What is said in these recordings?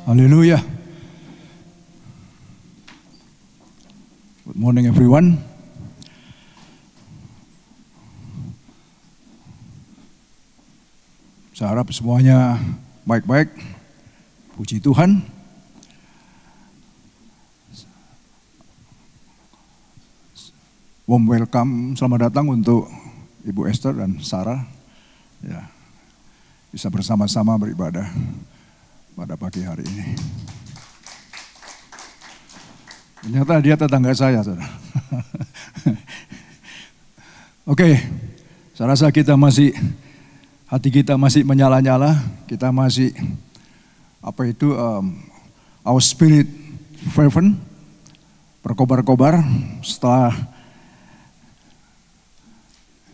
Haleluya. Good morning everyone. Saya harap semuanya baik-baik. Puji Tuhan. Warm welcome, selamat datang untuk Ibu Esther dan Sarah. Ya, bisa bersama-sama beribadah pada pagi hari ini. Ternyata dia tetangga saya, saudara. Oke, saya rasa hati kita masih menyala-nyala, kita masih our spirit fervent, berkobar-kobar setelah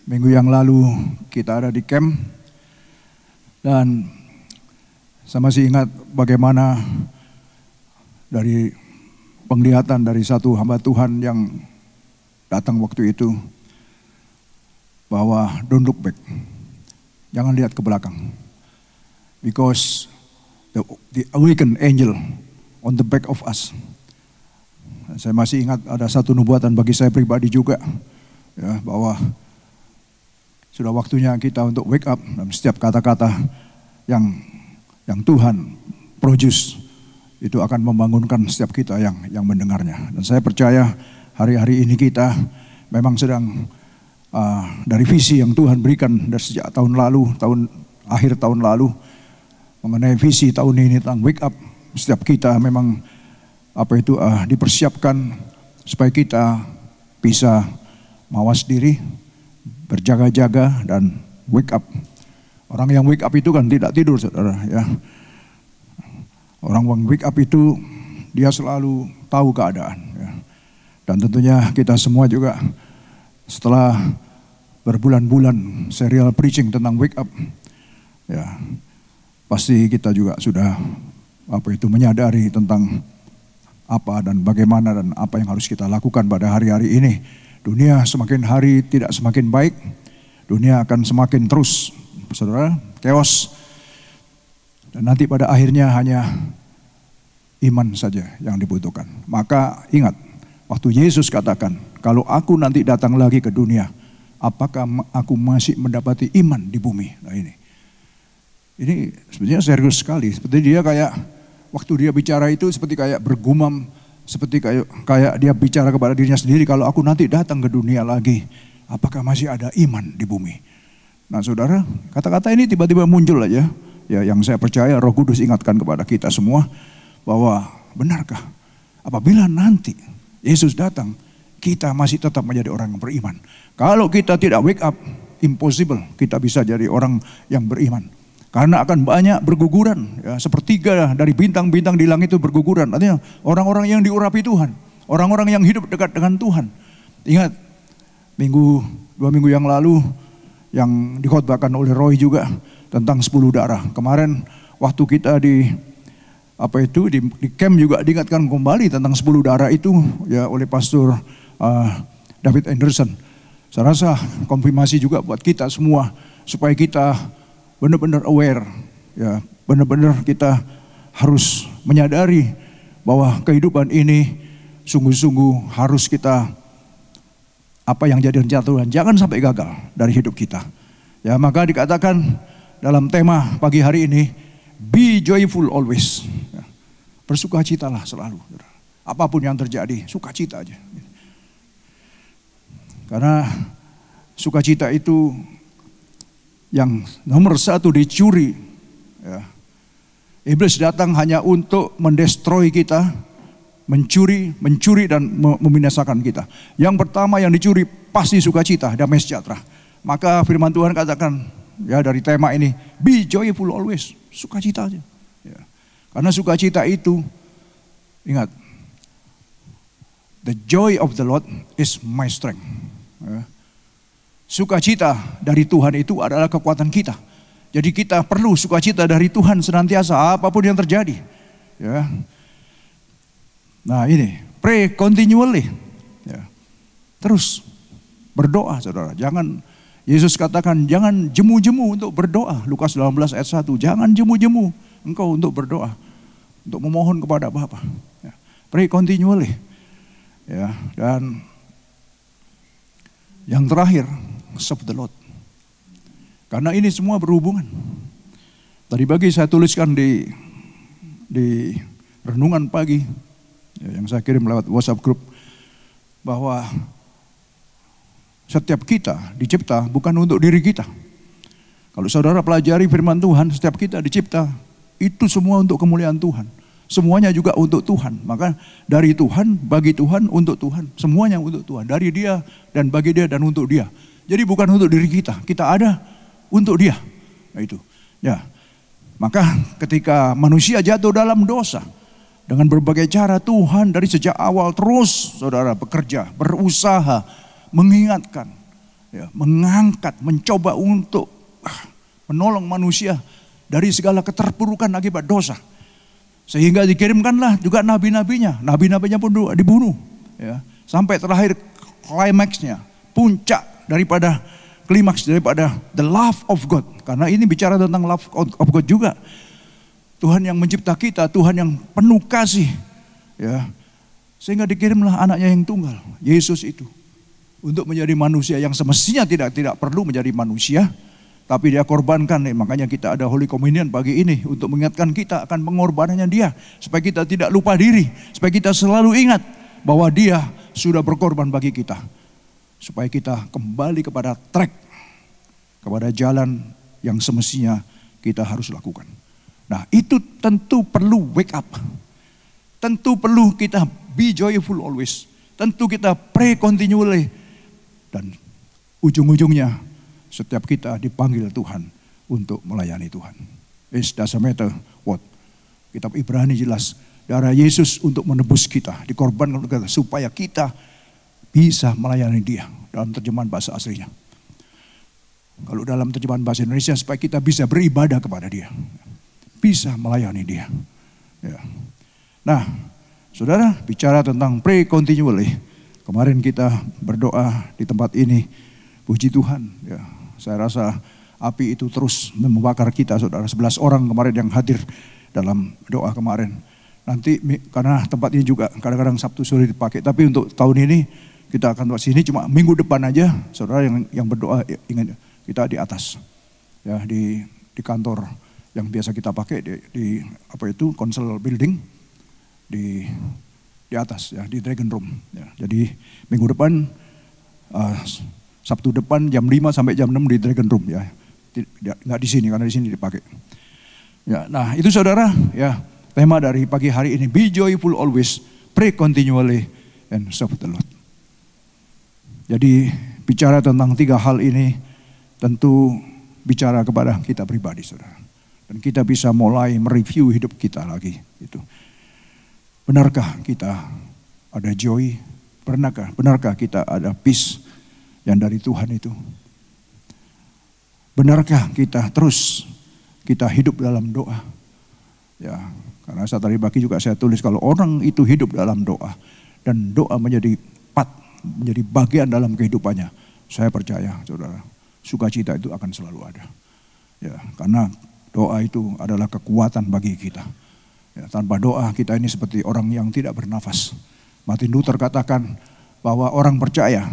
minggu yang lalu kita ada di camp. Dan saya masih ingat bagaimana dari penglihatan dari satu hamba Tuhan yang datang waktu itu, bahwa don't look back, jangan lihat ke belakang, because the awakened angel on the back of us. Dan saya masih ingat ada satu nubuatan bagi saya pribadi juga, ya, bahwa sudah waktunya kita untuk wake up, dan setiap kata-kata yang Tuhan produce itu akan membangunkan setiap kita yang mendengarnya. Dan saya percaya hari-hari ini kita memang sedang dari visi yang Tuhan berikan dari sejak akhir tahun lalu mengenai visi tahun ini tentang wake up. Setiap kita memang dipersiapkan supaya kita bisa mawas diri, berjaga-jaga dan wake up. Orang yang wake up itu kan tidak tidur, saudara, ya. Orang yang wake up itu dia selalu tahu keadaan, ya. Dan tentunya kita semua juga setelah berbulan-bulan serial preaching tentang wake up, ya, pasti kita juga sudah menyadari tentang apa dan bagaimana dan apa yang harus kita lakukan pada hari-hari ini. Dunia semakin hari tidak semakin baik, dunia akan semakin terus, saudara, chaos. Dan nanti pada akhirnya hanya iman saja yang dibutuhkan. Maka ingat, waktu Yesus katakan, kalau aku nanti datang lagi ke dunia, apakah aku masih mendapati iman di bumi? Nah ini sebenarnya serius sekali. Seperti dia waktu dia bicara itu seperti kayak bergumam, seperti kayak dia bicara kepada dirinya sendiri, kalau aku nanti datang ke dunia lagi, apakah masih ada iman di bumi? Nah saudara, kata-kata ini tiba-tiba muncul aja, ya, yang saya percaya Roh Kudus ingatkan kepada kita semua, bahwa benarkah apabila nanti Yesus datang, kita masih tetap menjadi orang yang beriman? Kalau kita tidak wake up, impossible kita bisa jadi orang yang beriman. Karena akan banyak berguguran, ya, sepertiga dari bintang-bintang di langit itu berguguran. Artinya orang-orang yang diurapi Tuhan, orang-orang yang hidup dekat dengan Tuhan. Ingat, 2 minggu yang lalu yang dikhotbahkan oleh Roy juga tentang 10 darah. Kemarin waktu kita di camp juga diingatkan kembali tentang 10 darah itu, ya, oleh Pastor David Anderson. Saya rasa konfirmasi juga buat kita semua supaya kita benar-benar aware, ya, benar-benar kita harus menyadari bahwa kehidupan ini sungguh-sungguh harus kita apa yang jadi rencana Tuhan jangan sampai gagal dari hidup kita. Ya, maka dikatakan dalam tema pagi hari ini, be joyful always. Ya, bersukacitalah selalu. Apapun yang terjadi, sukacita aja. Karena sukacita itu yang nomor 1 dicuri. Ya. Iblis datang hanya untuk mendestroy kita, mencuri dan membinasakan kita. Yang pertama yang dicuri pasti sukacita, damai sejahtera. Maka firman Tuhan katakan, ya, dari tema ini, be joyful always, sukacita aja. Ya. Karena sukacita itu, ingat, the joy of the Lord is my strength. Ya. Sukacita dari Tuhan itu adalah kekuatan kita. Jadi kita perlu sukacita dari Tuhan senantiasa apapun yang terjadi. Ya. Nah ini, pray continually. Ya. Terus berdoa, saudara. Yesus katakan jangan jemu-jemu untuk berdoa. Lukas 18 ayat 1, jangan jemu-jemu engkau untuk berdoa. untuk memohon kepada Bapa. Ya. Pray continually. Ya, dan yang terakhir, serve the Lord. Karena ini semua berhubungan. Tadi pagi saya tuliskan di renungan pagi ya, yang saya kirim lewat WhatsApp group, bahwa setiap kita dicipta bukan untuk diri kita. Kalau saudara pelajari firman Tuhan, setiap kita dicipta itu semua untuk kemuliaan Tuhan. Semuanya juga untuk Tuhan. Maka dari Tuhan, bagi Tuhan, untuk Tuhan. Semuanya untuk Tuhan. Dari Dia dan bagi Dia dan untuk Dia. Jadi bukan untuk diri kita. Kita ada untuk Dia. Nah itu. Ya. Maka ketika manusia jatuh dalam dosa, dengan berbagai cara Tuhan dari sejak awal terus saudara bekerja, berusaha, mengingatkan, ya, mengangkat, mencoba untuk menolong manusia dari segala keterpurukan akibat dosa. Sehingga dikirimkanlah juga nabi-nabinya. Nabi-nabinya pun dibunuh. Ya. Sampai terakhir klimaksnya, puncak daripada klimaks daripada the love of God. Karena ini bicara tentang love of God juga. Tuhan yang mencipta kita, Tuhan yang penuh kasih. Ya. Sehingga dikirimlah anaknya yang tunggal, Yesus itu. Untuk menjadi manusia yang semestinya tidak perlu menjadi manusia. Tapi dia korbankan, makanya kita ada Holy Communion pagi ini untuk mengingatkan kita akan pengorbanannya Dia, supaya kita tidak lupa diri, supaya kita selalu ingat bahwa Dia sudah berkorban bagi kita, supaya kita kembali kepada track, kepada jalan yang semestinya kita harus lakukan. Nah itu tentu perlu wake up, tentu perlu kita be joyful always, tentu kita pray continually, dan ujung-ujungnya setiap kita dipanggil Tuhan untuk melayani Tuhan. It doesn't matter what. Kitab Ibrani jelas, darah Yesus untuk menebus kita, dikorbankan untuk kita, supaya kita bisa melayani Dia. Dalam terjemahan bahasa aslinya. Kalau dalam terjemahan bahasa Indonesia, supaya kita bisa beribadah kepada Dia, bisa melayani Dia. Ya. Nah, saudara, bicara tentang pray continually. Kemarin kita berdoa di tempat ini, puji Tuhan. Ya. Saya rasa api itu terus membakar kita, saudara. 11 orang kemarin yang hadir dalam doa kemarin. Nanti karena tempat ini juga kadang-kadang Sabtu sore dipakai. Tapi untuk tahun ini kita akan buat sini cuma minggu depan aja, saudara yang berdoa ingat kita di atas, ya di kantor yang biasa kita pakai di apa itu Council Building di atas ya di Dragon Room. Ya. Jadi minggu depan. Sabtu depan jam 5 sampai jam 6 di Dragon Room ya. Nggak di sini karena di sini dipakai. Ya, nah itu saudara ya tema dari pagi hari ini, be joyful always, pray continually and serve the Lord. Jadi bicara tentang 3 hal ini tentu bicara kepada kita pribadi saudara. Dan kita bisa mulai mereview hidup kita lagi gitu. Benarkah kita ada joy? Benarkah kita ada peace yang dari Tuhan itu? Benarkah kita hidup dalam doa? Ya, karena saat tadi pagi juga saya tulis kalau orang itu hidup dalam doa dan doa menjadi bagian dalam kehidupannya, saya percaya, saudara, sukacita itu akan selalu ada. Ya, karena doa itu adalah kekuatan bagi kita. Ya, tanpa doa kita ini seperti orang yang tidak bernafas. Martin Luther katakan bahwa orang percaya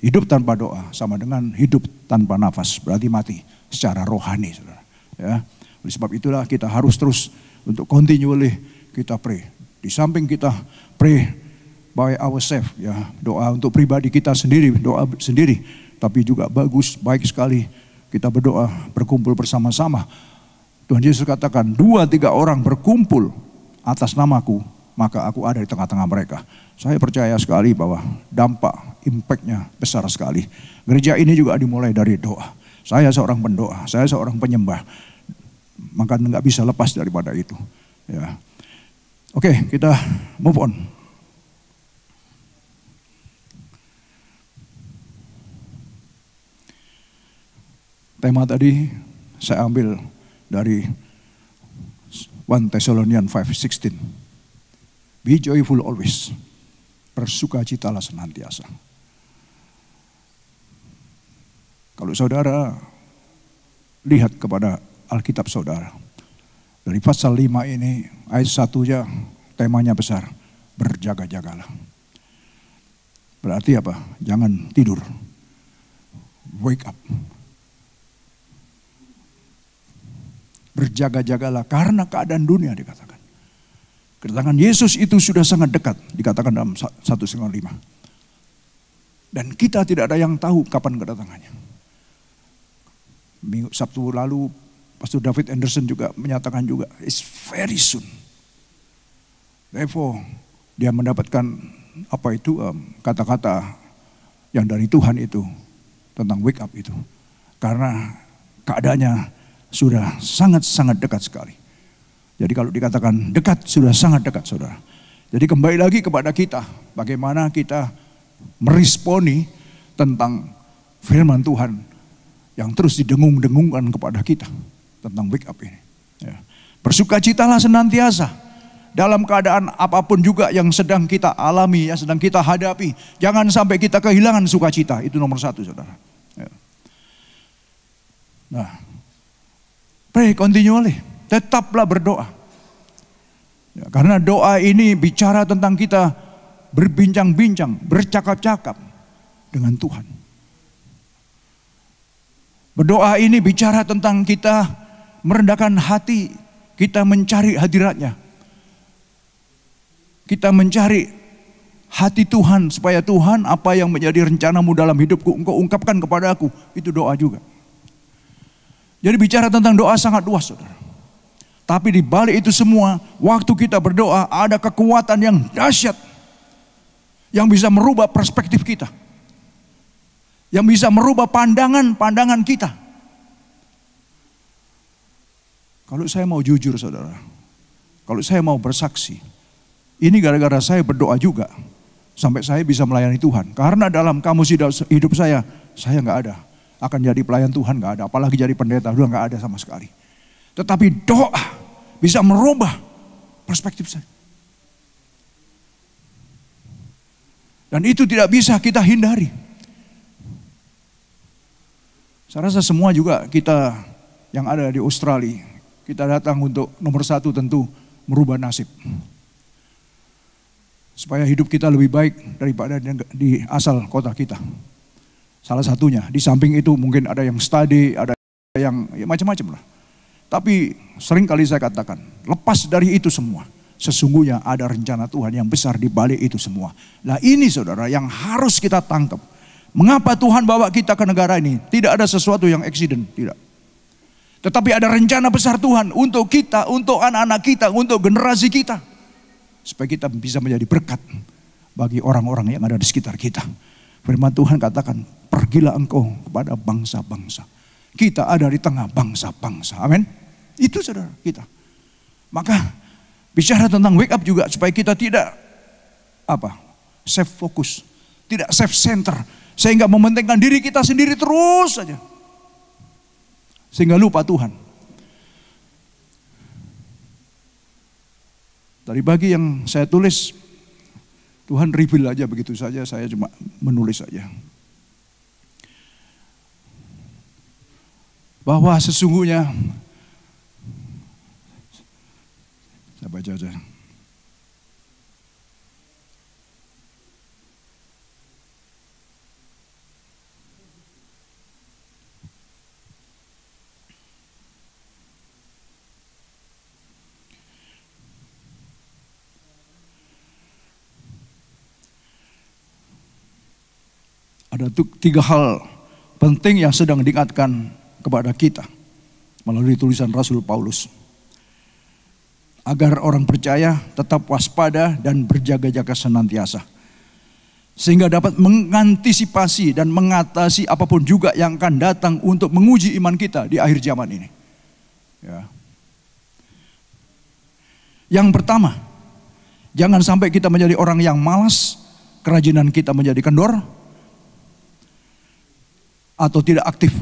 hidup tanpa doa sama dengan hidup tanpa nafas, berarti mati secara rohani, saudara. Ya, oleh sebab itulah kita harus terus untuk continually kita pray. Di samping kita pray by ourselves, ya doa untuk pribadi kita sendiri, doa sendiri, tapi juga baik sekali kita berdoa berkumpul bersama-sama. Tuhan Yesus katakan 2-3 orang berkumpul atas namaku, maka aku ada di tengah-tengah mereka. Saya percaya sekali bahwa dampak, impactnya besar sekali. Gereja ini juga dimulai dari doa. Saya seorang pendoa, saya seorang penyembah. Maka nggak bisa lepas daripada itu. Ya. Oke, kita move on. Tema tadi saya ambil dari 1 Thessalonians 5:16. Be joyful always. Bersukacitalah senantiasa. Kalau saudara lihat kepada Alkitab saudara, dari pasal 5 ini Ayat 1-nya temanya besar, berjaga-jagalah. Berarti apa? Jangan tidur. Wake up. Berjaga-jagalah karena keadaan dunia dikatakan. Kedatangan Yesus itu sudah sangat dekat, dikatakan dalam 1:5. Dan kita tidak ada yang tahu kapan kedatangannya. Sabtu lalu Pastor David Anderson juga menyatakan juga, it's very soon. Therefore, dia mendapatkan kata-kata yang dari Tuhan itu tentang wake up itu. Karena keadaannya sudah sangat-sangat dekat sekali. Jadi kalau dikatakan dekat, sudah sangat dekat saudara. Jadi kembali lagi kepada kita, bagaimana kita meresponi tentang firman Tuhan yang terus didengung-dengungkan kepada kita tentang wake up ini. Ya. Bersukacitalah senantiasa dalam keadaan apapun juga yang sedang kita alami, yang sedang kita hadapi. Jangan sampai kita kehilangan sukacita, itu nomor 1 saudara. Ya. Nah, pray continually, tetaplah berdoa. Ya, karena doa ini bicara tentang kita berbincang-bincang, bercakap-cakap dengan Tuhan. Berdoa ini bicara tentang kita merendahkan hati, kita mencari hadiratnya. Kita mencari hati Tuhan supaya Tuhan apa yang menjadi rencanamu dalam hidupku engkau ungkapkan kepada aku. Itu doa juga. Jadi bicara tentang doa sangat luas saudara. Tapi di balik itu semua, waktu kita berdoa ada kekuatan yang dahsyat yang bisa merubah perspektif kita. Yang bisa merubah pandangan kita. Kalau saya mau jujur saudara, kalau saya mau bersaksi, ini gara-gara saya berdoa juga. Sampai saya bisa melayani Tuhan. Karena dalam kamus hidup saya nggak ada. Akan jadi pelayan Tuhan nggak ada. Apalagi jadi pendeta, udah nggak ada sama sekali. Tetapi doa bisa merubah perspektif saya. Dan itu tidak bisa kita hindari. Saya rasa semua juga kita yang ada di Australia, kita datang untuk nomor 1 tentu merubah nasib. Supaya hidup kita lebih baik daripada di asal kota kita. Salah satunya, di samping itu mungkin ada yang study, ada yang ya macam-macam lah. Tapi sering kali saya katakan, lepas dari itu semua, sesungguhnya ada rencana Tuhan yang besar di balik itu semua. Nah ini saudara yang harus kita tangkap. Mengapa Tuhan bawa kita ke negara ini? Tidak ada sesuatu yang accident, tidak. Tetapi ada rencana besar Tuhan untuk kita, untuk anak-anak kita, untuk generasi kita. Supaya kita bisa menjadi berkat bagi orang-orang yang ada di sekitar kita. Firman Tuhan katakan, pergilah engkau kepada bangsa-bangsa. Kita ada di tengah bangsa-bangsa. Amin. Itu saudara kita. Maka bicara tentang wake up juga supaya kita tidak self focus, tidak self center, sehingga mementingkan diri kita sendiri terus saja. Sehingga lupa Tuhan. Dari bagi yang saya tulis, Tuhan reveal aja begitu saja, saya cuma menulis saja. Bahwa sesungguhnya, saya baca aja. Ada 3 hal penting yang sedang diingatkan kepada kita melalui tulisan Rasul Paulus. Agar orang percaya tetap waspada dan berjaga-jaga senantiasa. Sehingga dapat mengantisipasi dan mengatasi apapun juga yang akan datang untuk menguji iman kita di akhir zaman ini. Ya. Yang pertama, jangan sampai kita menjadi orang yang malas, kerajinan kita menjadi kendor, atau tidak aktif.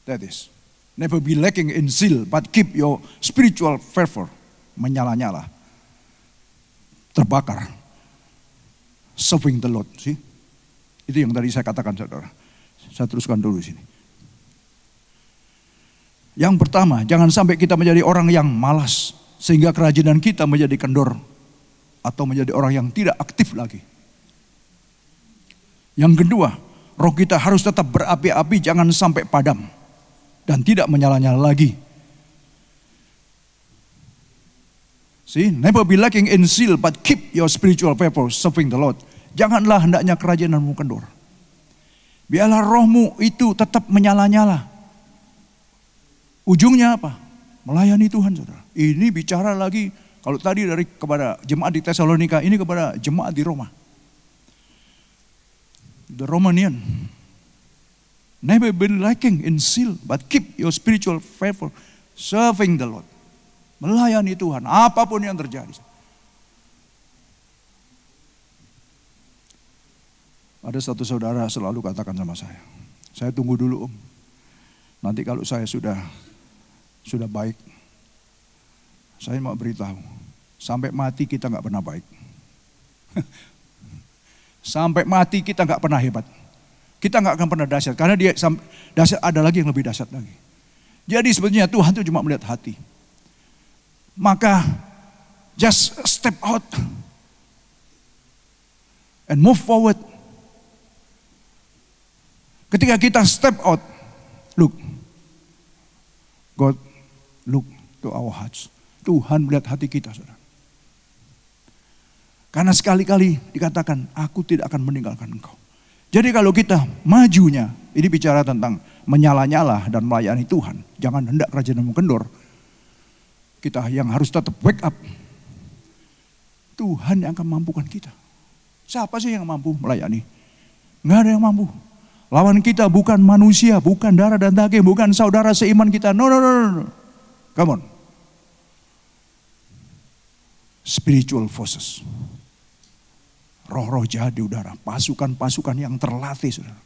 That is, never be lacking in zeal, but keep your spiritual fervor. Menyala-nyala, terbakar, serving the Lord. See, Itu yang tadi saya katakan saudara. Saya teruskan dulu sini. Yang pertama, jangan sampai kita menjadi orang yang malas sehingga kerajinan kita menjadi kendor atau menjadi orang yang tidak aktif lagi. Yang kedua, roh kita harus tetap berapi-api, jangan sampai padam dan tidak menyala-nyala lagi. See, never be lacking in zeal, but keep your spiritual purpose serving the Lord. Janganlah hendaknya kerajinanmu kendor. Biarlah rohmu itu tetap menyala-nyala. Ujungnya apa? Melayani Tuhan, saudara. Ini bicara lagi, kalau tadi dari kepada jemaat di Tesalonika, ini kepada jemaat di Roma. The Romanian. Never be lacking in zeal, but keep your spiritual fervor serving the Lord. Melayani Tuhan, apapun yang terjadi. Ada satu saudara selalu katakan sama saya tunggu dulu om. Nanti kalau saya sudah baik, saya mau beritahu, sampai mati kita nggak pernah baik. Sampai mati kita nggak pernah hebat. Kita nggak akan pernah dahsyat, karena dia dahsyat, ada lagi yang lebih dahsyat lagi. Jadi sebetulnya Tuhan itu cuma melihat hati. Maka just step out and move forward. Ketika kita step out, look, God look to our hearts. Tuhan melihat hati kita, saudara. Karena sekali-kali dikatakan, aku tidak akan meninggalkan engkau. Jadi kalau kita majunya, ini bicara tentang menyala-nyala dan melayani Tuhan. Jangan hendak kerajaan kendor. Kita yang harus tetap wake up. Tuhan yang akan mampukan kita. Siapa sih yang mampu melayani? Nggak ada yang mampu. Lawan kita bukan manusia, bukan darah dan daging, bukan saudara seiman kita. No. Come on. Spiritual forces. Roh-roh jahat di udara. Pasukan-pasukan yang terlatih, saudara.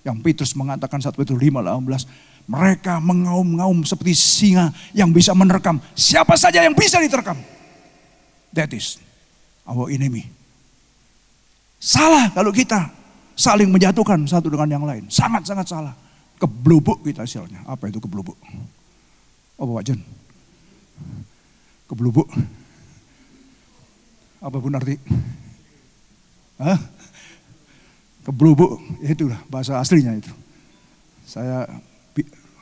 Yang Petrus mengatakan 1 Petrus 5:18. Mereka mengaum-ngaum seperti singa yang bisa menerkam. Siapa saja yang bisa diterkam. That is our enemy. Salah kalau kita saling menjatuhkan satu dengan yang lain. Sangat-sangat salah. Keblubuk kita istilahnya. Apa itu keblubuk? Apa Pak Jen? Keblubuk. Apa pun arti? Hah? Keblubuk. Itulah bahasa aslinya itu. Saya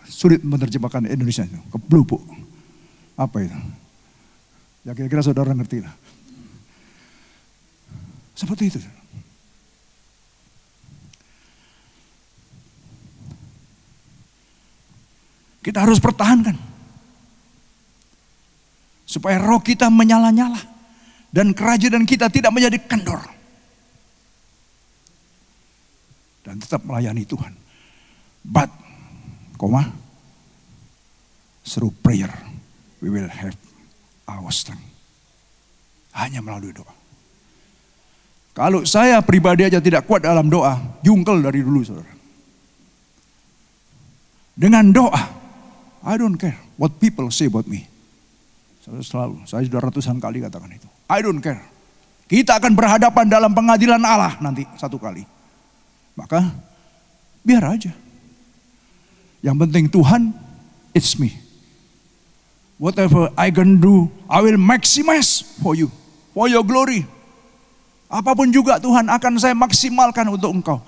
sulit menerjemahkan Indonesia itu. Keblubuk. Apa itu? Ya kira-kira saudara ngerti lah. Seperti itu. Kita harus pertahankan. Supaya roh kita menyala-nyala. Dan kerajinan kita tidak menjadi kendor. Dan tetap melayani Tuhan. But, through prayer, we will have our strength. Hanya melalui doa. Kalau saya pribadi aja tidak kuat dalam doa, jungkel dari dulu saudara. Dengan doa, I don't care what people say about me. Saya sudah ratusan kali katakan itu. I don't care. Kita akan berhadapan dalam pengadilan Allah nanti satu kali. Maka biar aja. Yang penting Tuhan, it's me. Whatever I can do, I will maximize for you, for your glory. Apapun juga Tuhan akan saya maksimalkan untuk engkau.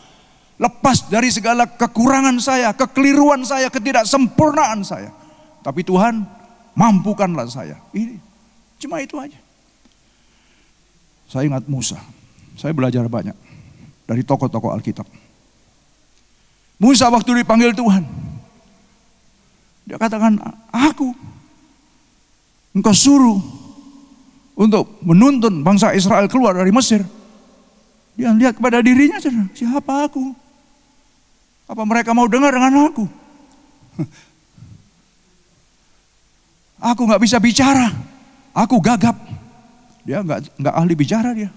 Lepas dari segala kekurangan saya, kekeliruan saya, ketidaksempurnaan saya. Tapi Tuhan, mampukanlah saya. Ini cuma itu aja. Saya ingat Musa. Saya belajar banyak dari tokoh-tokoh Alkitab. Musa waktu dipanggil Tuhan, dia katakan, engkau suruh untuk menuntun bangsa Israel keluar dari Mesir. Dia lihat kepada dirinya, siapa aku? Apa mereka mau dengar dengan aku? Aku nggak bisa bicara, aku gagap. Dia nggak ahli bicara dia.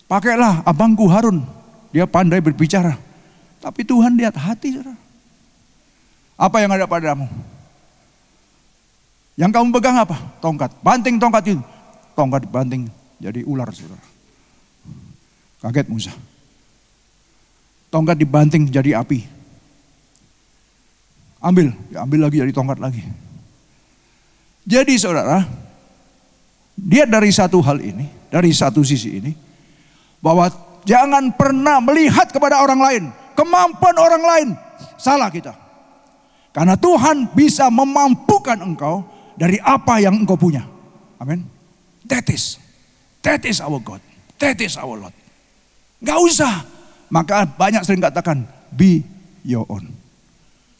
Pakailah abangku Harun, dia pandai berbicara. Tapi Tuhan lihat hati, saudara. Apa yang ada padamu? Yang kamu pegang apa? Tongkat. Banting tongkat itu. Tongkat banting jadi ular, saudara. Kaget Musa. Tongkat dibanting jadi api. Ambil lagi dari tongkat lagi. Jadi saudara, dia dari satu hal ini, dari satu sisi ini, bahwa jangan pernah melihat kepada orang lain, kemampuan orang lain, salah kita. Karena Tuhan bisa memampukan engkau dari apa yang engkau punya. Amin. That is our God. That is our Lord. Gak usah. Maka banyak sering katakan, be your own.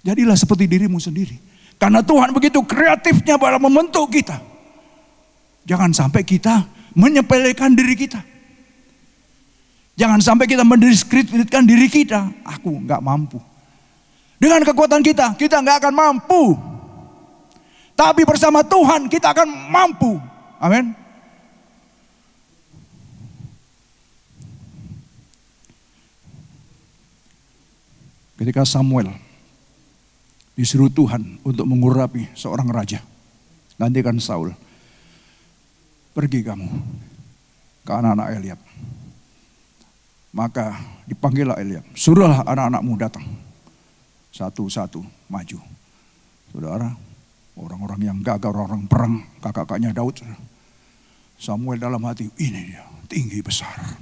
Jadilah seperti dirimu sendiri. Karena Tuhan begitu kreatifnya dalam membentuk kita. Jangan sampai kita menyepelekan diri kita. Jangan sampai kita mendiskreditkan diri kita. Aku gak mampu. Dengan kekuatan kita gak akan mampu. Tapi bersama Tuhan kita akan mampu. Amin. Ketika Samuel disuruh Tuhan untuk mengurapi seorang raja, gantikan Saul. Pergi kamu ke anak-anak Eliab. Maka dipanggillah Eliab. Suruhlah anak-anakmu datang. Satu-satu maju. Saudara, orang-orang yang gagal, orang perang, kakak-kakaknya Daud. Samuel dalam hati, ini dia, tinggi besar.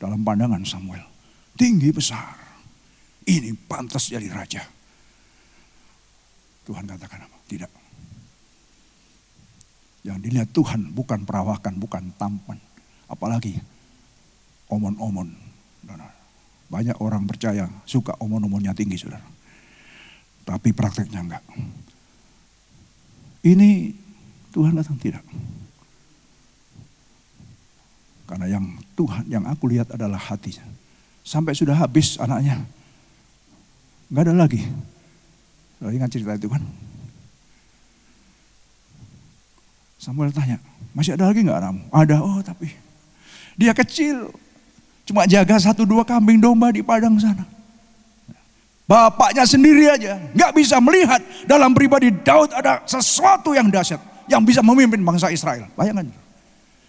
Dalam pandangan Samuel, tinggi besar. Ini pantas jadi raja. Tuhan katakan apa? Tidak. Yang dilihat Tuhan bukan perawakan, bukan tampan. Apalagi omon-omon. Banyak orang percaya suka omon-omonnya tinggi, saudara. Tapi prakteknya enggak. Ini Tuhan datang tidak. Karena yang Tuhan, yang aku lihat adalah hatinya. Sampai sudah habis anaknya. Enggak ada lagi. Sudah ingat cerita itu kan? Samuel tanya, masih ada lagi enggak anakmu? Ada, oh tapi dia kecil. Cuma jaga 1-2 kambing domba di padang sana. Bapaknya sendiri aja nggak bisa melihat dalam pribadi Daud ada sesuatu yang dahsyat yang bisa memimpin bangsa Israel. Bayangkan.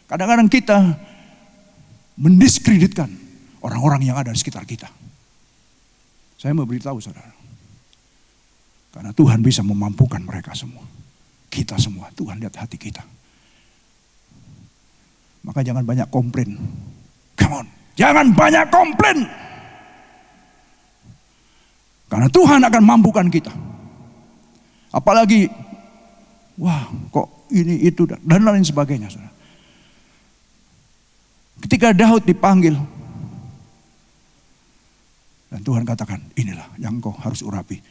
Kadang-kadang kita mendiskreditkan orang-orang yang ada di sekitar kita. Saya mau beritahu saudara. Karena Tuhan bisa memampukan mereka semua. Kita semua. Tuhan lihat hati kita. Maka jangan banyak komplain. Come on. Jangan banyak komplain. Karena Tuhan akan mampukan kita. Apalagi, wah kok ini itu dan lain sebagainya. Saudara. Ketika Daud dipanggil. Dan Tuhan katakan, inilah yang kau harus urapi.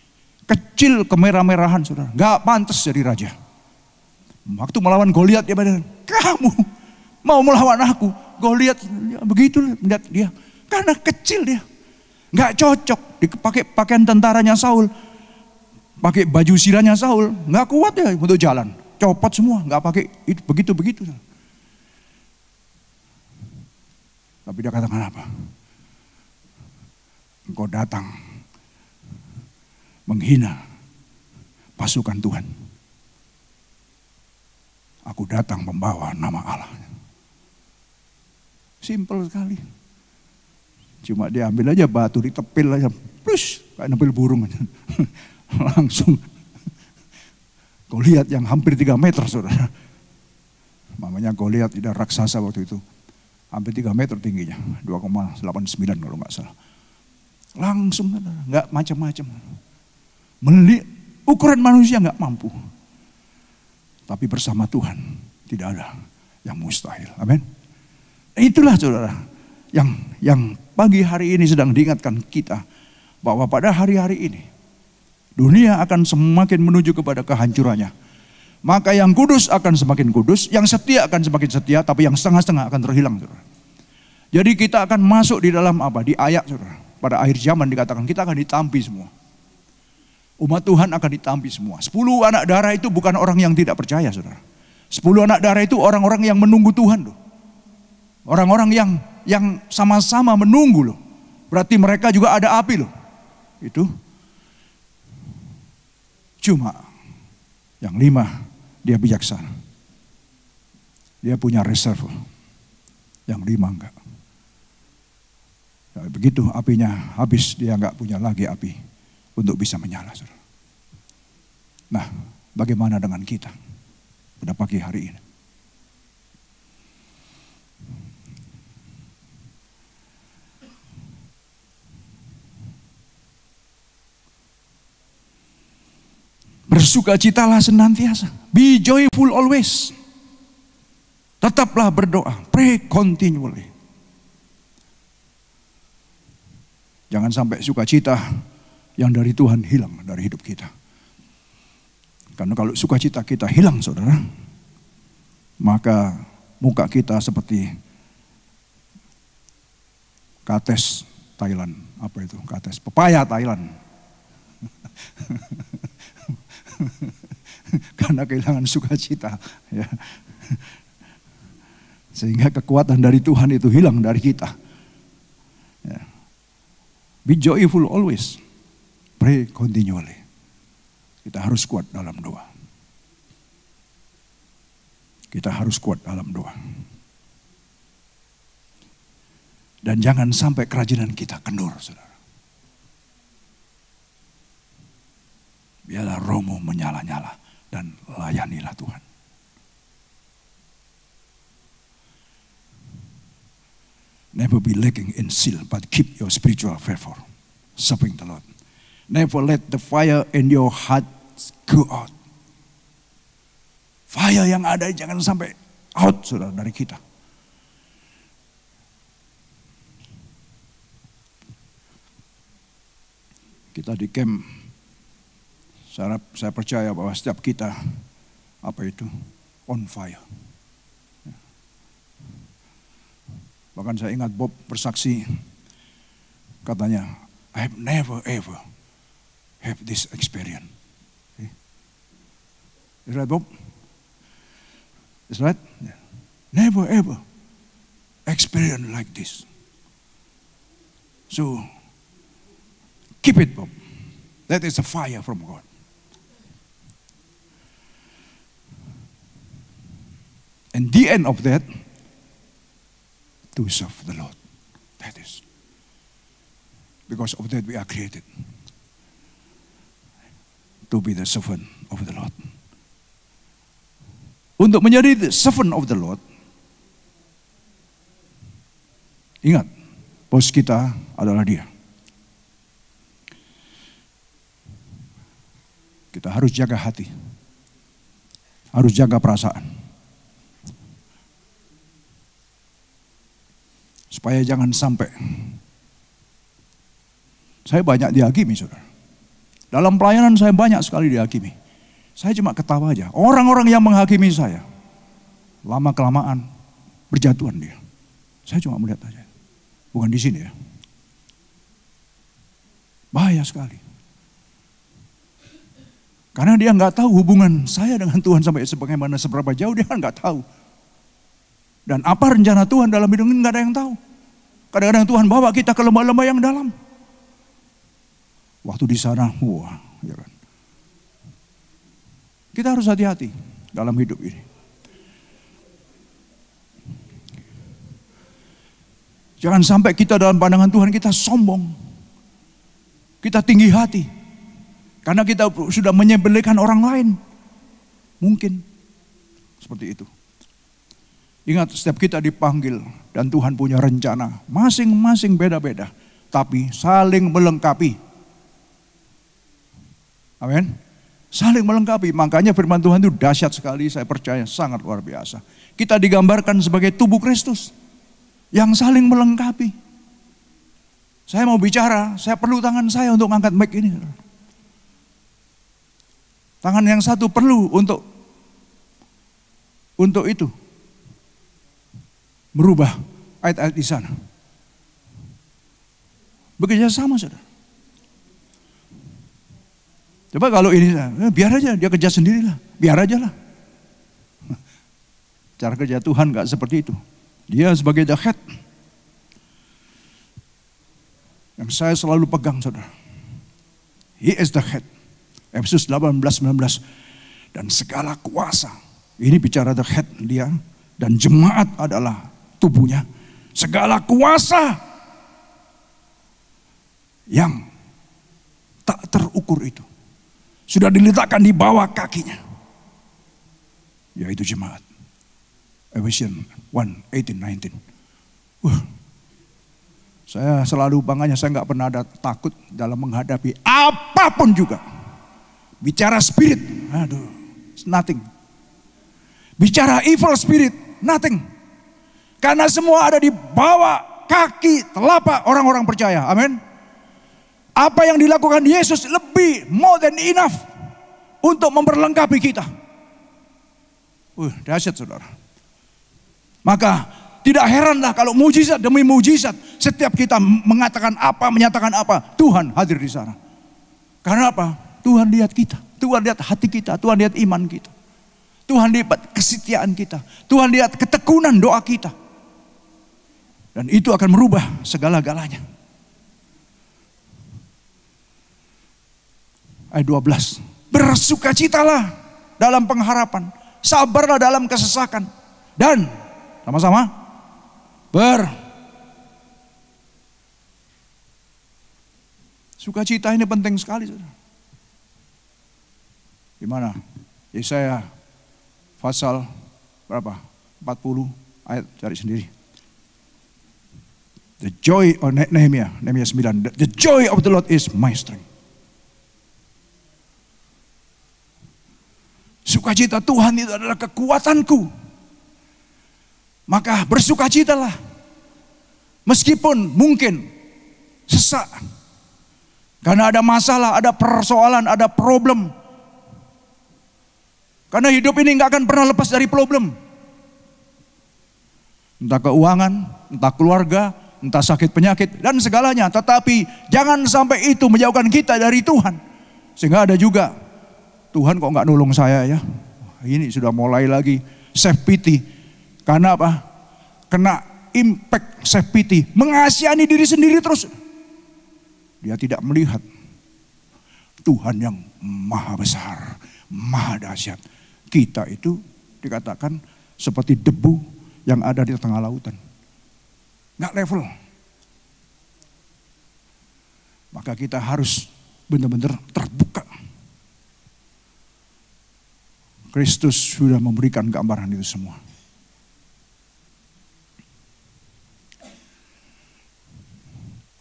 Kecil kemerah-merahan saudara. Gak pantas jadi raja. Waktu melawan Goliat dia bilang, kamu mau melawan aku. Goliat begitu lihat dia. Karena kecil dia. Gak cocok. Dipakai pakaian tentaranya Saul. Pakai baju sirahnya Saul. Gak kuat ya untuk jalan. Copot semua. Gak pakai itu begitu-begitu. Tapi dia katakan apa? Engkau datang menghina pasukan Tuhan. Aku datang membawa nama Allah. Simpel sekali. Cuma dia ambil aja batu, ditepil aja. Plus, kayak nempel burung aja. Langsung. Goliat yang hampir 3 meter saudara. Mamanya Goliat tidak raksasa waktu itu. Hampir 3 meter tingginya. 2,89 kalau nggak salah. Langsung, nggak macam-macam. Ukuran manusia nggak mampu. Tapi bersama Tuhan tidak ada yang mustahil. Amin. Itulah saudara yang pagi hari ini sedang diingatkan kita bahwa pada hari-hari ini dunia akan semakin menuju kepada kehancurannya. Maka yang kudus akan semakin kudus, yang setia akan semakin setia, tapi yang setengah-setengah akan terhilang, saudara. Jadi kita akan masuk di dalam apa? Di ayat, saudara. Pada akhir zaman dikatakan kita akan ditampi semua. Umat Tuhan akan ditampi semua. 10 anak darah itu bukan orang yang tidak percaya, saudara. 10 anak darah itu orang-orang yang menunggu Tuhan loh. Orang-orang yang sama-sama menunggu loh. Berarti mereka juga ada api loh. Itu. Cuma yang 5 dia bijaksana. Dia punya reserve. Yang 5 enggak. Begitu apinya habis, dia nggak punya lagi api untuk bisa menyala. Saudara. Nah, bagaimana dengan kita pada pagi hari ini? Bersukacitalah senantiasa. Be joyful always. Tetaplah berdoa. Pray continually. Jangan sampai sukacita yang dari Tuhan hilang dari hidup kita. Karena kalau sukacita kita hilang, saudara, maka muka kita seperti kates Thailand. Apa itu? Kates pepaya Thailand. Karena kehilangan sukacita, ya. Sehingga kekuatan dari Tuhan itu hilang dari kita. Ya. Be joyful always, pray continually. Kita harus kuat dalam doa. Kita harus kuat dalam doa. Dan jangan sampai kerajinan kita kendur, saudara. Biarlah rohmu menyala-nyala dan layanilah Tuhan. Never be lacking in zeal, but keep your spiritual fervor, serving the Lord. Never let the fire in your heart go out. Fire yang ada jangan sampai out, saudara, dari kita. Kita di camp, saya percaya bahwa setiap kita, on fire. Bahkan saya ingat Bob bersaksi, katanya, I have never ever have this experience. Is right, Bob? Is right? Never ever experience like this. So, keep it, Bob. That is a fire from God. And the end of that, to serve the Lord. That is. Because of that we are created. To be the servant of the Lord. Untuk menjadi the servant of the Lord, ingat, bos kita adalah Dia. Kita harus jaga hati. Harus jaga perasaan. Supaya jangan sampai. Saya banyak dihakimi, saudara. Dalam pelayanan saya banyak sekali dihakimi. Saya cuma ketawa aja. Orang-orang yang menghakimi saya, lama-kelamaan berjatuhan dia. Saya cuma melihat aja. Bukan di sini ya. Bahaya sekali. Karena dia nggak tahu hubungan saya dengan Tuhan sampai sebagaimana seberapa jauh, dia kan nggak tahu. Dan apa rencana Tuhan dalam hidup ini nggak ada yang tahu. Kadang-kadang Tuhan bawa kita ke lembah-lembah yang dalam. Waktu di sana, wah, ya kan. Kita harus hati-hati dalam hidup ini. Jangan sampai kita dalam pandangan Tuhan kita sombong. Kita tinggi hati. Karena kita sudah menyembelihkan orang lain. Mungkin seperti itu. Ingat, setiap kita dipanggil dan Tuhan punya rencana. Masing-masing beda-beda. Tapi saling melengkapi. Amin. Saling melengkapi. Makanya firman Tuhan itu dahsyat sekali. Saya percaya sangat luar biasa. Kita digambarkan sebagai tubuh Kristus. Yang saling melengkapi. Saya mau bicara. Saya perlu tangan saya untuk angkat mic ini. Tangan yang satu perlu untuk itu. Merubah ayat-ayat di sana. Bekerja sama, saudara. Coba kalau ini, biar aja dia kerja sendirilah. Biar aja lah. Cara kerja Tuhan gak seperti itu. Dia sebagai the head. Yang saya selalu pegang, saudara. He is the head. Efesus 18:19. Dan segala kuasa. Ini bicara the head dia. Dan jemaat adalah tubuhnya. Segala kuasa yang tak terukur itu sudah diletakkan di bawah kakinya, yaitu jemaat. Ephesians 1:18-19. Saya selalu bangganya, saya nggak pernah ada takut dalam menghadapi apapun juga. Bicara spirit, aduh, it's nothing. Bicara evil spirit, nothing. Karena semua ada di bawah kaki telapak orang-orang percaya. Amin. Apa yang dilakukan Yesus lebih more than enough untuk memperlengkapi kita. Dahsyat saudara. Maka tidak heranlah kalau mujizat demi mujizat, setiap kita mengatakan apa, menyatakan apa, Tuhan hadir di sana. Karena apa? Tuhan lihat kita, Tuhan lihat hati kita, Tuhan lihat iman kita, Tuhan lihat kesetiaan kita, Tuhan lihat ketekunan doa kita. Dan itu akan merubah segala-galanya. Ayat 12. Bersukacitalah dalam pengharapan, sabarlah dalam kesesakan, dan sama-sama sukacita ini penting sekali. Di mana? Yesaya pasal berapa? 40 ayat, cari sendiri. The joy of Nehemia 9. The joy of the Lord is my strength. Sukacita Tuhan itu adalah kekuatanku. Maka bersukacitalah. Meskipun mungkin sesak. Karena ada masalah, ada persoalan, ada problem. Karena hidup ini nggak akan pernah lepas dari problem. Entah keuangan, entah keluarga, entah sakit penyakit, dan segalanya. Tetapi jangan sampai itu menjauhkan kita dari Tuhan. Sehingga ada juga, Tuhan kok nggak nolong saya ya. Ini sudah mulai lagi self pity. Karena apa? Kena impact self pity. Mengasihani diri sendiri terus. Dia tidak melihat Tuhan yang maha besar, maha dahsyat. Kita itu dikatakan seperti debu yang ada di tengah lautan. Nggak level. Maka kita harus benar-benar terbuka. Kristus sudah memberikan gambaran itu semua.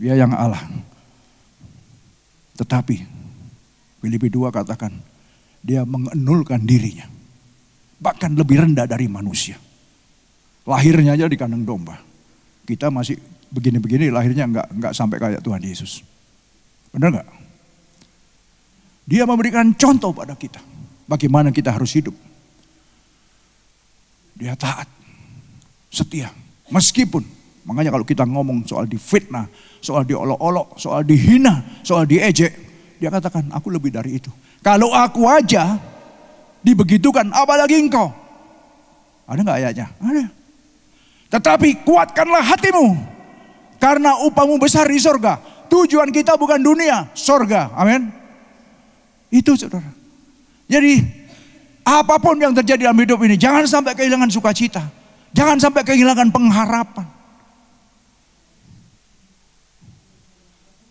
Dia yang Allah. Tetapi Filipi 2 katakan dia mengenulkan dirinya. Bahkan lebih rendah dari manusia. Lahirnya aja di kandang domba. Kita masih begini-begini, lahirnya enggak sampai kayak Tuhan Yesus. Benar enggak? Dia memberikan contoh pada kita. Bagaimana kita harus hidup. Dia taat, setia. Meskipun, makanya kalau kita ngomong soal difitnah, soal diolok-olok, soal dihina, soal diejek, dia katakan aku lebih dari itu. Kalau aku aja dibegitukan, apalagi engkau. Ada enggak ayatnya? Ada. Tetapi kuatkanlah hatimu, karena upahmu besar di sorga. Tujuan kita bukan dunia, sorga. Amin. Itu saudara. Jadi apapun yang terjadi dalam hidup ini, jangan sampai kehilangan sukacita. Jangan sampai kehilangan pengharapan.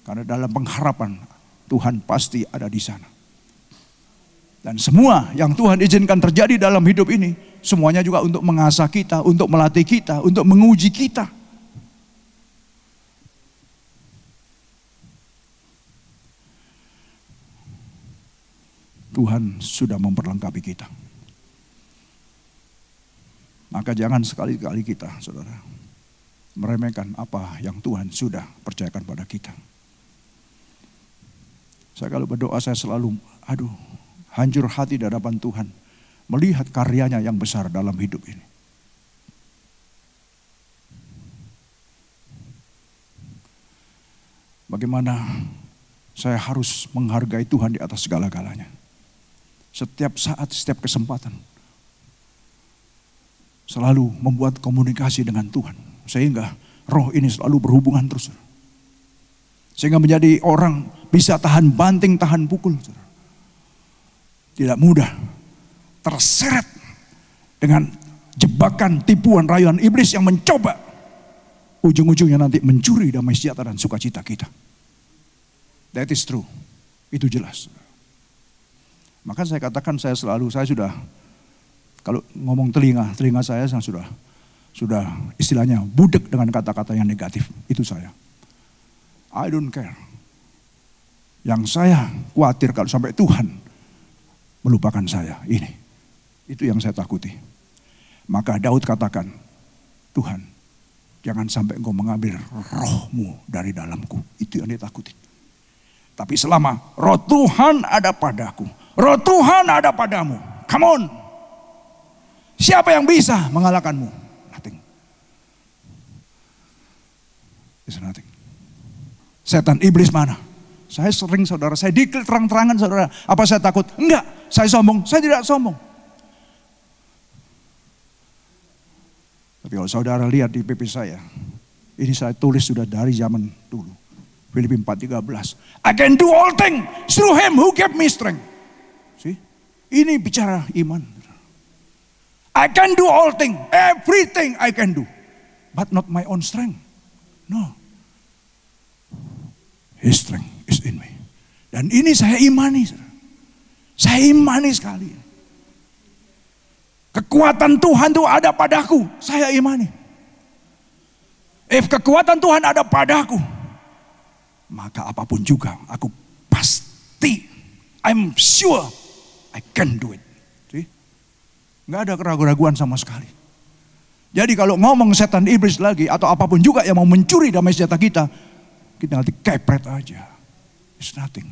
Karena dalam pengharapan Tuhan pasti ada di sana. Dan semua yang Tuhan izinkan terjadi dalam hidup ini, semuanya juga untuk mengasah kita, untuk melatih kita, untuk menguji kita. Tuhan sudah memperlengkapi kita. Maka jangan sekali-kali kita, saudara, meremehkan apa yang Tuhan sudah percayakan pada kita. Saya kalau berdoa saya selalu, hancur hati di hadapan Tuhan. Melihat karyanya yang besar dalam hidup ini. Bagaimana saya harus menghargai Tuhan di atas segala-galanya. Setiap saat, setiap kesempatan. Selalu membuat komunikasi dengan Tuhan. Sehingga roh ini selalu berhubungan terus. Sehingga menjadi orang bisa tahan banting, tahan pukul. Tidak mudah terseret dengan jebakan, tipuan, rayuan iblis yang mencoba ujung-ujungnya nanti mencuri damai sejahtera dan sukacita kita. That is true. Itu jelas. Maka saya katakan saya sudah, kalau ngomong telinga saya sudah istilahnya budek dengan kata-kata yang negatif. Itu saya. I don't care. Yang saya khawatir kalau sampai Tuhan melupakan saya. Itu yang saya takuti. Maka Daud katakan, Tuhan, jangan sampai engkau mengambil rohmu dari dalamku. Itu yang dia takuti. Tapi selama roh Tuhan ada padaku, roh Tuhan ada padamu. Come on. Siapa yang bisa mengalahkanmu? Nothing. It's nothing. Setan iblis mana? Saya sering saudara, saya dikil terang-terangan saudara. Apa saya takut? Enggak, saya sombong. Saya tidak sombong. Tapi kalau saudara lihat di PP saya, ini saya tulis sudah dari zaman dulu. Filipi 4:13. I can do all things through him who gave me strength. See? Ini bicara iman. I can do all things, everything I can do. But not my own strength. No. His strength is in me. Dan ini saya imani. Saya imani sekali. Kekuatan Tuhan itu ada padaku. Saya imani. If kekuatan Tuhan ada padaku, maka apapun juga aku pasti, I'm sure I can do it. See? Nggak ada keraguan-raguan sama sekali. Jadi kalau ngomong setan iblis lagi atau apapun juga yang mau mencuri damai sejahtera kita nanti kepret aja. It's nothing.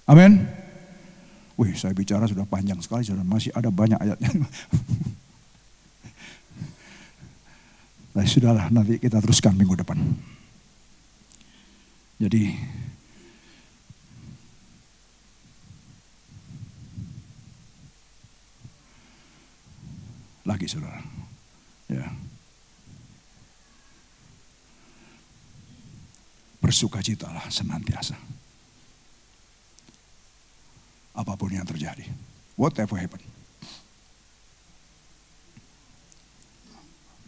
Amin. Wih, saya bicara sudah panjang sekali, sudah masih ada banyak ayatnya. Nah, sudahlah, nanti kita teruskan minggu depan. Jadi lagi saudara. Ya. Bersukacitalah senantiasa. Apapun yang terjadi. Whatever happen.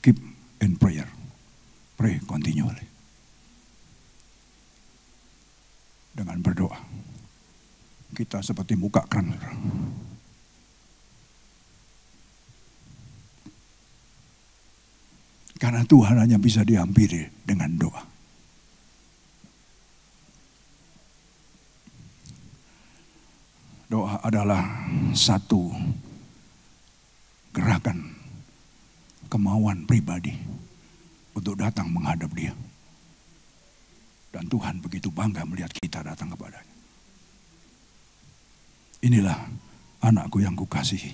Keep in prayer. Pray continually. Dengan berdoa. Kita seperti buka keran. Karena Tuhan hanya bisa dihampiri dengan doa. Doa adalah satu gerakan kemauan pribadi untuk datang menghadap Dia. Dan Tuhan begitu bangga melihat kita datang kepadanya. Inilah anakku yang kukasihi.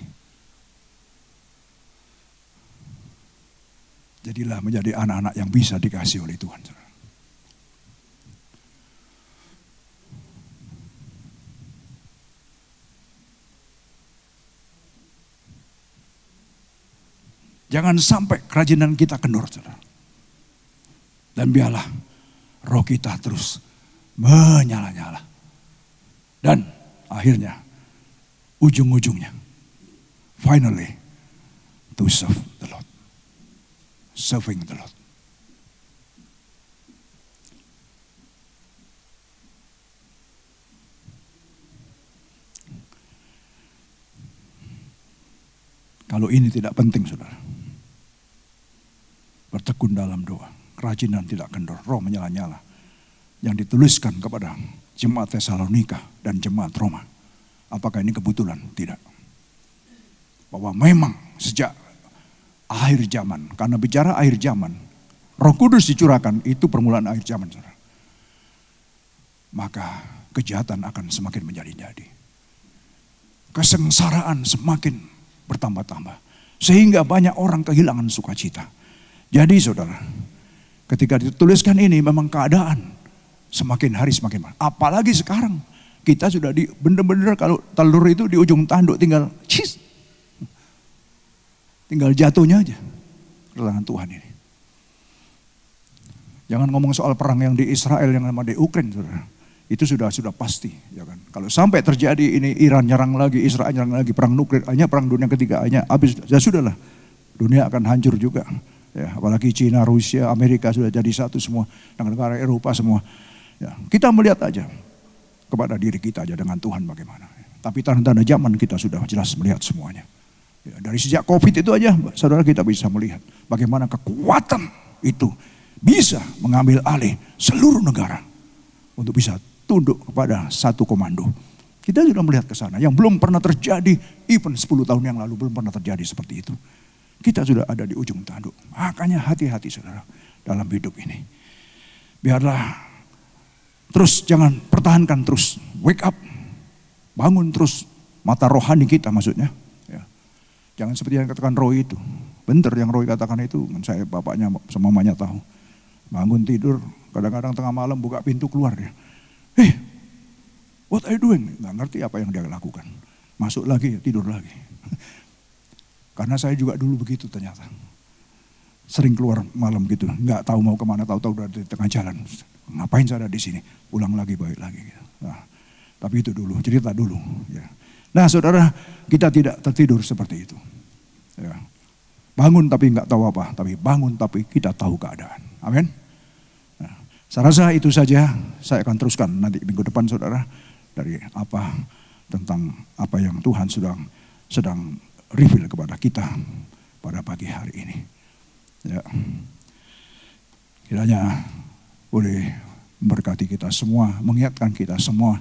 Jadilah menjadi anak-anak yang bisa dikasihi oleh Tuhan. Jangan sampai kerajinan kita kendor, saudara. Dan biarlah roh kita terus menyala-nyala. Dan akhirnya, ujung-ujungnya, finally, to serve the Lord. Serving the Lord. Kalau ini tidak penting, saudara. Bertekun dalam doa. Kerajinan tidak kendor. Roh menyala-nyala. Yang dituliskan kepada jemaat Tesalonika dan jemaat Roma. Apakah ini kebetulan? Tidak. Bahwa memang sejak akhir zaman. Karena bicara akhir zaman. Roh Kudus dicurahkan. Itu permulaan akhir zaman, saudara. Maka kejahatan akan semakin menjadi-jadi. Kesengsaraan semakin bertambah-tambah. Sehingga banyak orang kehilangan sukacita. Jadi saudara, ketika dituliskan ini memang keadaan semakin hari semakin mahal. Apalagi sekarang kita sudah di bener-bener kalau telur itu di ujung tanduk tinggal tinggal jatuhnya aja. Kedatangan Tuhan ini. Jangan ngomong soal perang yang di Israel yang sama di Ukraina, saudara. Itu sudah pasti, ya kan. Kalau sampai terjadi ini Iran nyerang lagi, Israel nyerang lagi, perang nuklir, hanya perang dunia ketiga hanya habis. Ya sudahlah, dunia akan hancur juga. Ya, apalagi Cina, Rusia, Amerika sudah jadi satu semua, dengan negara Eropa semua. Ya, kita melihat aja kepada diri kita aja dengan Tuhan bagaimana. Tapi tanda-tanda zaman kita sudah jelas melihat semuanya. Ya, dari sejak COVID itu aja, saudara, kita bisa melihat bagaimana kekuatan itu bisa mengambil alih seluruh negara untuk bisa tunduk kepada satu komando. Kita sudah melihat ke sana yang belum pernah terjadi, even 10 tahun yang lalu belum pernah terjadi seperti itu. Kita sudah ada di ujung tanduk. Makanya hati-hati saudara dalam hidup ini. Biarlah terus, jangan pertahankan terus, wake up, bangun terus mata rohani kita maksudnya. Ya. Jangan seperti yang katakan Roy itu. Benar yang Roy katakan itu, saya bapaknya sama mamanya tahu. Bangun tidur, kadang-kadang tengah malam buka pintu keluar dia. What are you doing? Nggak ngerti apa yang dia lakukan. Masuk lagi, tidur lagi. Karena saya juga dulu begitu ternyata. Sering keluar malam gitu, nggak tahu mau kemana, tahu-tahu udah di tengah jalan. Ngapain saya ada di sini? Pulang lagi, balik lagi. Gitu. Nah, tapi itu dulu, cerita dulu. Ya. Nah saudara, kita tidak tertidur seperti itu. Ya. Bangun tapi nggak tahu apa, tapi bangun tapi kita tahu keadaan. Amin. Nah, saya rasa itu saja. Saya akan teruskan nanti minggu depan saudara dari apa tentang apa yang Tuhan sedang reveal kepada kita pada pagi hari ini. Ya. Kiranya boleh memberkati kita semua, mengingatkan kita semua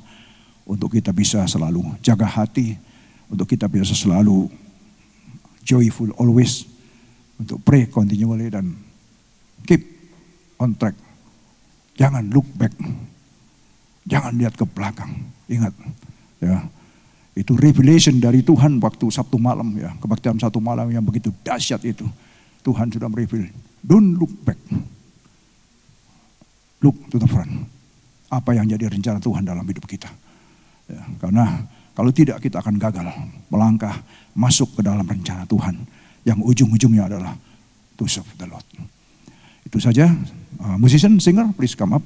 untuk kita bisa selalu jaga hati, untuk kita bisa selalu joyful always, untuk pray continually dan keep on track. Jangan look back, jangan lihat ke belakang. Ingat, ya. Itu revelation dari Tuhan waktu Sabtu malam ya, kebaktian Sabtu malam yang begitu dahsyat itu. Tuhan sudah mereveal, don't look back. Look to the front. Apa yang jadi rencana Tuhan dalam hidup kita. Ya, karena kalau tidak kita akan gagal melangkah masuk ke dalam rencana Tuhan. Yang ujung-ujungnya adalah to serve the Lord. Itu saja. Musician, singer, please come up.